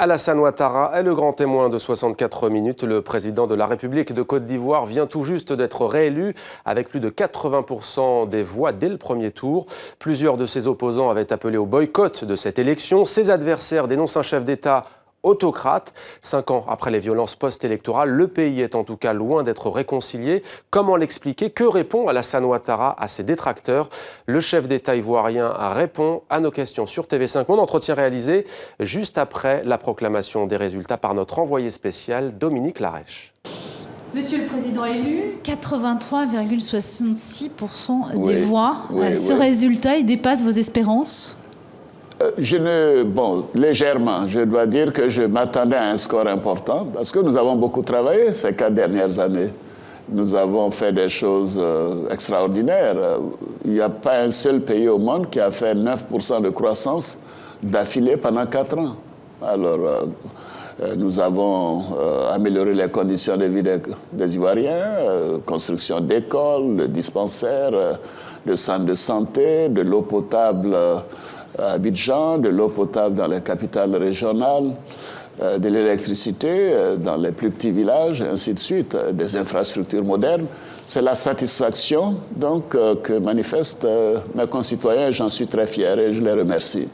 Alassane Ouattara est le grand témoin de 64 minutes. Le président de la République de Côte d'Ivoire vient tout juste d'être réélu avec plus de 80% des voix dès le premier tour. Plusieurs de ses opposants avaient appelé au boycott de cette élection. Ses adversaires dénoncent un chef d'État autocrate. 5 ans après les violences post-électorales, le pays est en tout cas loin d'être réconcilié. Comment l'expliquer? Que répond Alassane Ouattara à ses détracteurs? Le chef d'État ivoirien répond à nos questions sur TV5 Monde. Entretien réalisé juste après la proclamation des résultats par notre envoyé spécial Dominique Larèche. Monsieur le Président élu, 83,66% des voix. Ce résultat, il dépasse vos espérances? Légèrement. Je dois dire que je m'attendais à un score important parce que nous avons beaucoup travaillé ces 4 dernières années. Nous avons fait des choses extraordinaires. Il n'y a pas un seul pays au monde qui a fait 9% de croissance d'affilée pendant 4 ans. Alors, nous avons amélioré les conditions de vie des Ivoiriens, construction d'écoles, de dispensaires, de centres de santé, de l'eau potable à Abidjan, de l'eau potable dans les capitales régionales, de l'électricité dans les plus petits villages, et ainsi de suite, des infrastructures modernes. C'est la satisfaction donc, que manifestent mes concitoyens et j'en suis très fier et je les remercie.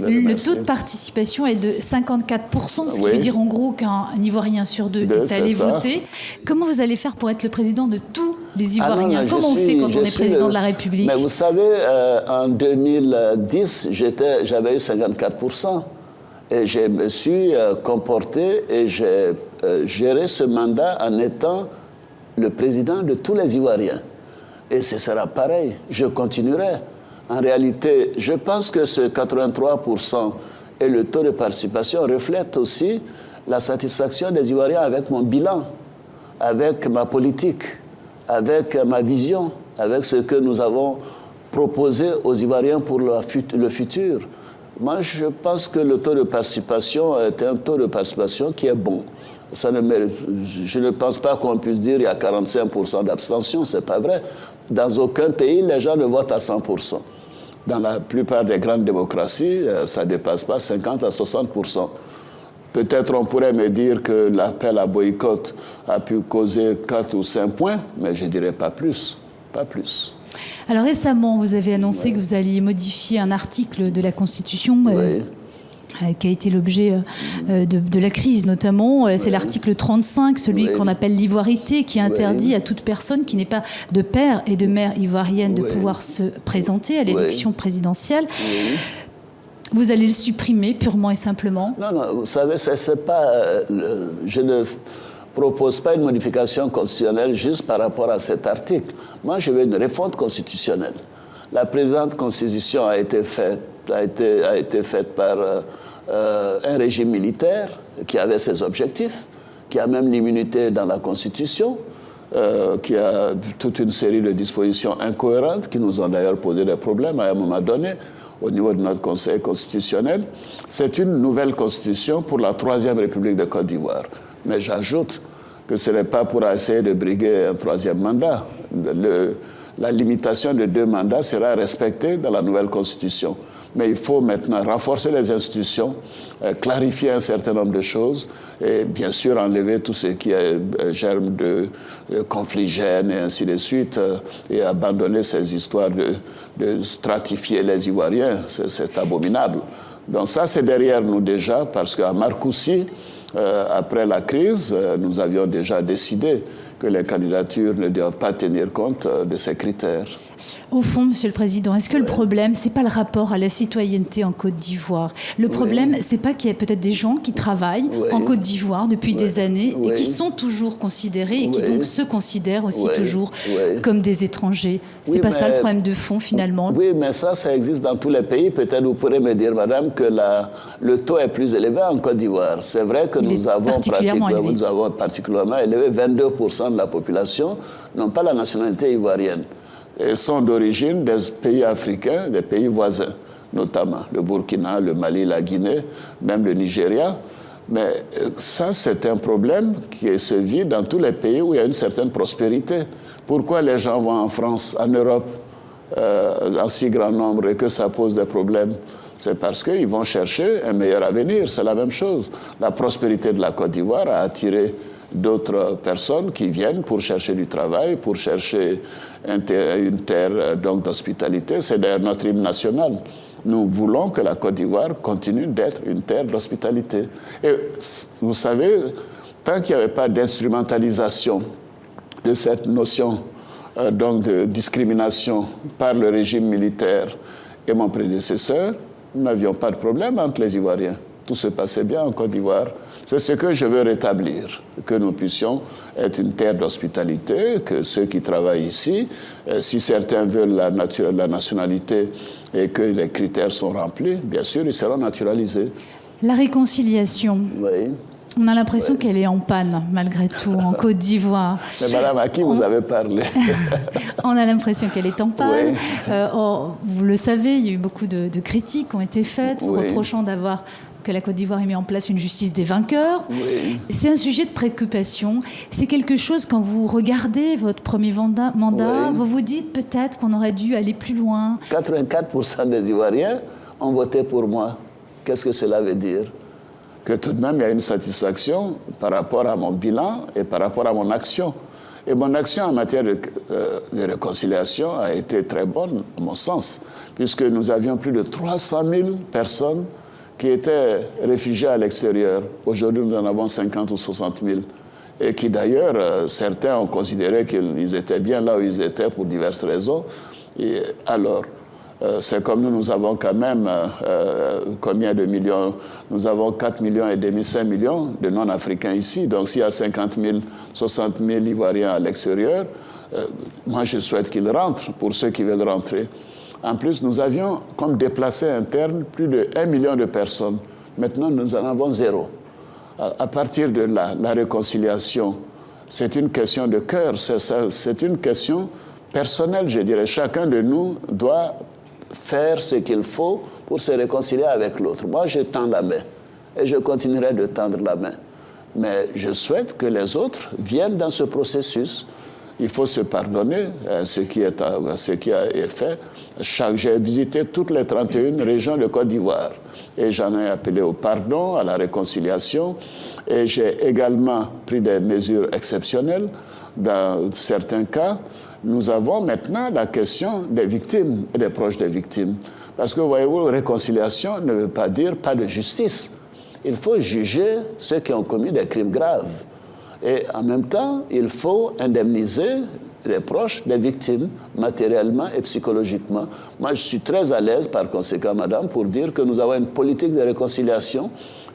Le taux de participation est de 54%, ce qui veut dire en gros qu'un Ivoirien sur 2 est allé voter. Comment vous allez faire pour être le président de tous les Ivoiriens? Comment on fait quand on est président de la République? Mais vous savez, en 2010, j'avais eu 54%. Et je me suis comporté et j'ai géré ce mandat en étant le président de tous les Ivoiriens. Et ce sera pareil, je continuerai. En réalité, je pense que ce 83% et le taux de participation reflètent aussi la satisfaction des Ivoiriens avec mon bilan, avec ma politique, avec ma vision, avec ce que nous avons proposé aux Ivoiriens pour le futur. Moi, je pense que le taux de participation est un taux de participation qui est bon. Je ne pense pas qu'on puisse dire qu'il y a 45% d'abstention, ce n'est pas vrai. Dans aucun pays, les gens ne votent à 100%. Dans la plupart des grandes démocraties, ça ne dépasse pas 50 à 60%. Peut-être on pourrait me dire que l'appel à boycott a pu causer 4 ou 5 points, mais je ne dirais pas plus. Pas plus. Alors récemment, vous avez annoncé que vous alliez modifier un article de la Constitution qui a été l'objet de la crise notamment. C'est l'article 35, celui qu'on appelle l'ivoirité, qui interdit à toute personne qui n'est pas de père et de mère ivoirienne de pouvoir se présenter à l'élection présidentielle. Vous allez le supprimer purement et simplement? Non, non, vous savez, c'est pas... je ne propose pas une modification constitutionnelle juste par rapport à cet article. Moi, je veux une réforme constitutionnelle. La présente constitution a été faite par un régime militaire qui avait ses objectifs, qui a même l'immunité dans la Constitution, qui a toute une série de dispositions incohérentes qui nous ont d'ailleurs posé des problèmes à un moment donné au niveau de notre Conseil constitutionnel. C'est une nouvelle constitution pour la 3e République de Côte d'Ivoire. Mais j'ajoute que ce n'est pas pour essayer de briguer un 3e mandat. La limitation de 2 mandats sera respectée dans la nouvelle constitution. Mais il faut maintenant renforcer les institutions, clarifier un certain nombre de choses et bien sûr enlever tout ce qui est germe de conflits gènes et ainsi de suite et abandonner ces histoires de stratifier les Ivoiriens. C'est abominable. Donc ça, c'est derrière nous déjà parce qu'à Marcoussis, après la crise, nous avions déjà décidé que les candidatures ne doivent pas tenir compte de ces critères. Au fond, Monsieur le Président, est-ce que le problème, ce n'est pas le rapport à la citoyenneté en Côte d'Ivoire? Le problème, ce n'est pas qu'il y ait peut-être des gens qui travaillent en Côte d'Ivoire depuis des années et qui sont toujours considérés et qui donc se considèrent aussi toujours comme des étrangers. C'est pas ça le problème de fond, finalement? Oui, mais ça existe dans tous les pays. Peut-être vous pourrez me dire, madame, que le taux est plus élevé en Côte d'Ivoire. C'est vrai que nous avons particulièrement élevé 22% de la population n'ont pas la nationalité ivoirienne. Et sont d'origine des pays africains, des pays voisins, notamment le Burkina, le Mali, la Guinée, même le Nigeria. Mais ça, c'est un problème qui se vit dans tous les pays où il y a une certaine prospérité. Pourquoi les gens vont en France, en Europe, en si grand nombre et que ça pose des problèmes? C'est parce qu'ils vont chercher un meilleur avenir. C'est la même chose. La prospérité de la Côte d'Ivoire a attiré d'autres personnes qui viennent pour chercher du travail, pour chercher une terre d'hospitalité. C'est d'ailleurs notre hymne national. Nous voulons que la Côte d'Ivoire continue d'être une terre d'hospitalité. Et vous savez, tant qu'il n'y avait pas d'instrumentalisation de cette notion de discrimination par le régime militaire et mon prédécesseur, nous n'avions pas de problème entre les Ivoiriens. Tout se passait bien en Côte d'Ivoire. C'est ce que je veux rétablir, que nous puissions être une terre d'hospitalité, que ceux qui travaillent ici, si certains veulent la nationalité et que les critères sont remplis, bien sûr, ils seront naturalisés. La réconciliation. Oui. On a l'impression qu'elle est en panne, malgré tout, en Côte d'Ivoire. Mais madame, à qui vous avez parlé? On a l'impression qu'elle est en panne. Oui. Vous le savez, il y a eu beaucoup de critiques qui ont été faites, vous reprochant que la Côte d'Ivoire ait mis en place une justice des vainqueurs. Oui. C'est un sujet de préoccupation. C'est quelque chose, quand vous regardez votre premier mandat, vous vous dites peut-être qu'on aurait dû aller plus loin. 84% des Ivoiriens ont voté pour moi. Qu'est-ce que cela veut dire? Que tout de même, il y a une satisfaction par rapport à mon bilan et par rapport à mon action. Et mon action en matière de réconciliation a été très bonne, à mon sens, puisque nous avions plus de 300 000 personnes qui étaient réfugiées à l'extérieur. Aujourd'hui, nous en avons 50 ou 60 000. Et qui, d'ailleurs, certains ont considéré qu'ils étaient bien là où ils étaient pour diverses raisons. Et alors, c'est comme nous avons quand même combien de millions? Nous avons 4 millions et demi, 5 millions de non-africains ici. Donc s'il y a 50 000, 60 000 Ivoiriens à l'extérieur, moi je souhaite qu'ils rentrent pour ceux qui veulent rentrer. En plus, nous avions comme déplacés internes plus de 1 million de personnes. Maintenant, nous en avons 0. À partir de là, la réconciliation, c'est une question de cœur, c'est une question personnelle, je dirais. Chacun de nous doit faire ce qu'il faut pour se réconcilier avec l'autre. Moi, je tends la main et je continuerai de tendre la main. Mais je souhaite que les autres viennent dans ce processus. Il faut se pardonner ce qui a été fait. J'ai visité toutes les 31 régions de Côte d'Ivoire et j'en ai appelé au pardon, à la réconciliation. Et j'ai également pris des mesures exceptionnelles. Dans certains cas, nous avons maintenant la question des victimes et des proches des victimes. Parce que, voyez-vous, réconciliation ne veut pas dire pas de justice. Il faut juger ceux qui ont commis des crimes graves. Et en même temps, il faut indemniser les proches des victimes, matériellement et psychologiquement. Moi, je suis très à l'aise, par conséquent, madame, pour dire que nous avons une politique de réconciliation.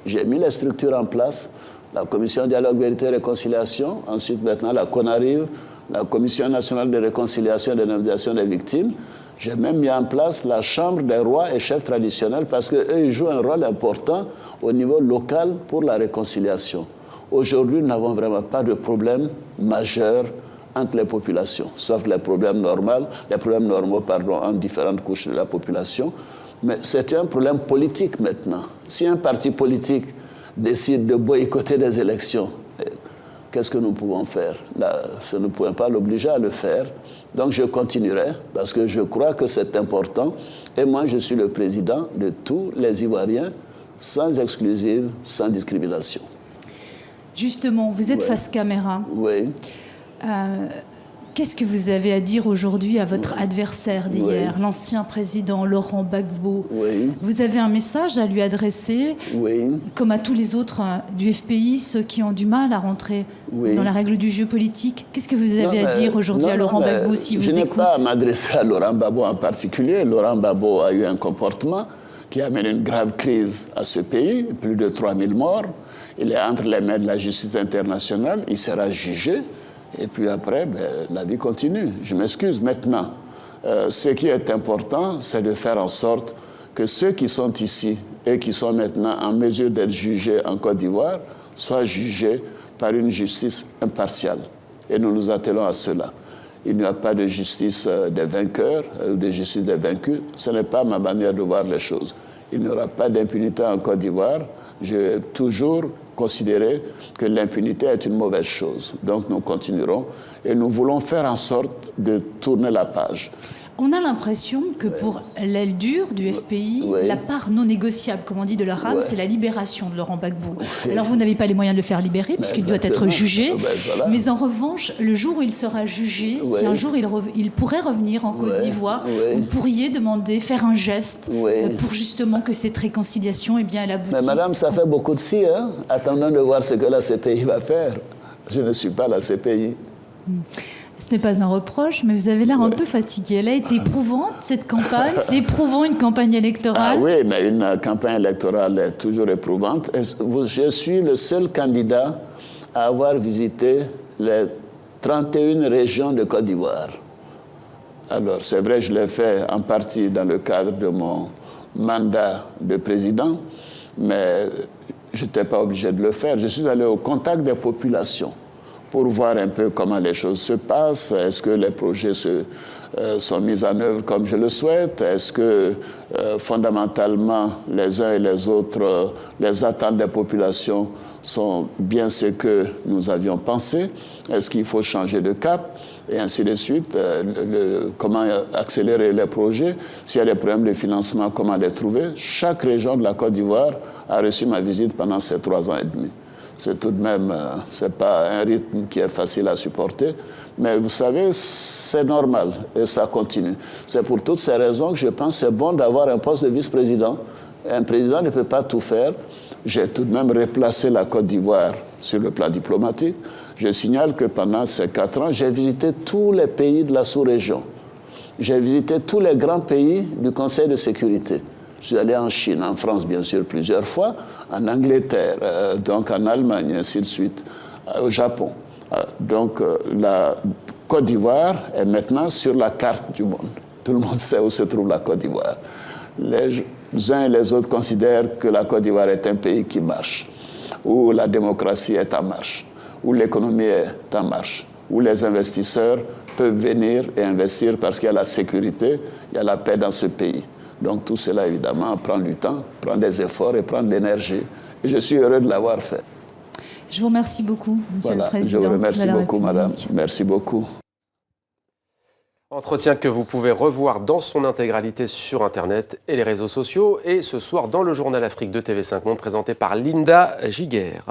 J'ai mis les structures en place, la Commission Dialogue, Vérité et Réconciliation, ensuite maintenant la CONARIV, la Commission nationale de réconciliation et d'indemnisation des victimes. J'ai même mis en place la Chambre des rois et chefs traditionnels parce qu'eux, ils jouent un rôle important au niveau local pour la réconciliation. Aujourd'hui, nous n'avons vraiment pas de problème majeur entre les populations, sauf les problèmes normaux, entre différentes couches de la population. Mais c'est un problème politique maintenant. Si un parti politique décide de boycotter des élections, qu'est-ce que nous pouvons faire? Là, nous ne pouvons pas l'obliger à le faire. Donc je continuerai parce que je crois que c'est important. Et moi, je suis le président de tous les Ivoiriens, sans exclusive, sans discrimination. Justement, vous êtes face caméra. Oui. Qu'est-ce que vous avez à dire aujourd'hui à votre adversaire d'hier, l'ancien président Laurent Gbagbo? Vous avez un message à lui adresser, comme à tous les autres du FPI, ceux qui ont du mal à rentrer dans la règle du jeu politique. Qu'est-ce que vous avez à dire aujourd'hui à Laurent Gbagbo si vous écoute? Je n'ai pas à m'adresser à Laurent Gbagbo en particulier. Laurent Gbagbo a eu un comportement qui amène une grave crise à ce pays, plus de 3000 morts. Il est entre les mains de la justice internationale, il sera jugé. Et puis après, la vie continue. Je m'excuse maintenant. Ce qui est important, c'est de faire en sorte que ceux qui sont ici et qui sont maintenant en mesure d'être jugés en Côte d'Ivoire soient jugés par une justice impartiale. Et nous nous attelons à cela. Il n'y a pas de justice des vainqueurs ou de justice des vaincus. Ce n'est pas ma manière de voir les choses. Il n'y aura pas d'impunité en Côte d'Ivoire. J'ai toujours considéré que l'impunité est une mauvaise chose. Donc nous continuerons et nous voulons faire en sorte de tourner la page. On a l'impression que pour l'aile dure du FPI, la part non négociable, comme on dit, de leur âme, c'est la libération de Laurent Gbagbo. Alors vous n'avez pas les moyens de le faire libérer, puisqu'il doit être jugé. Voilà. Mais en revanche, le jour où il sera jugé, si un jour il pourrait revenir en Côte d'Ivoire, vous pourriez demander, faire un geste pour justement que cette réconciliation, eh bien, elle aboutisse. Mais madame, ça fait beaucoup de si, hein. Attendons de voir ce que la CPI va faire. Je ne suis pas la CPI. Ce n'est pas un reproche, mais vous avez l'air un peu fatigué. Elle a été éprouvante, cette campagne. C'est éprouvant, une campagne électorale. Ah oui, mais une campagne électorale est toujours éprouvante. Je suis le seul candidat à avoir visité les 31 régions de Côte d'Ivoire. Alors, c'est vrai, je l'ai fait en partie dans le cadre de mon mandat de président, mais je n'étais pas obligé de le faire. Je suis allé au contact des populations pour voir un peu comment les choses se passent. Est-ce que les projets sont mis en œuvre comme je le souhaite? Est-ce que fondamentalement les uns et les autres, les attentes des populations sont bien ce que nous avions pensé? Est-ce qu'il faut changer de cap? Et ainsi de suite. Comment accélérer les projets? S'il y a des problèmes de financement, comment les trouver? Chaque région de la Côte d'Ivoire a reçu ma visite pendant ces 3 ans et demi. C'est tout de même, c'est pas un rythme qui est facile à supporter, mais vous savez, c'est normal et ça continue. C'est pour toutes ces raisons que je pense que c'est bon d'avoir un poste de vice-président. Un président ne peut pas tout faire. J'ai tout de même replacé la Côte d'Ivoire sur le plan diplomatique. Je signale que pendant ces 4 ans, j'ai visité tous les pays de la sous-région. J'ai visité tous les grands pays du Conseil de sécurité. Je suis allé en Chine, en France, bien sûr, plusieurs fois, en Angleterre, donc en Allemagne, et ainsi de suite, au Japon. Donc, la Côte d'Ivoire est maintenant sur la carte du monde. Tout le monde sait où se trouve la Côte d'Ivoire. Les uns et les autres considèrent que la Côte d'Ivoire est un pays qui marche, où la démocratie est en marche, où l'économie est en marche, où les investisseurs peuvent venir et investir parce qu'il y a la sécurité, il y a la paix dans ce pays. Donc tout cela, évidemment, prend du temps, prend des efforts et prend de l'énergie. Et je suis heureux de l'avoir fait. Je vous remercie beaucoup, Monsieur le Président. Je vous remercie beaucoup, Madame. Merci beaucoup. Entretien que vous pouvez revoir dans son intégralité sur Internet et les réseaux sociaux. Et ce soir, dans le journal Afrique de TV5 Monde, présenté par Linda Giguère.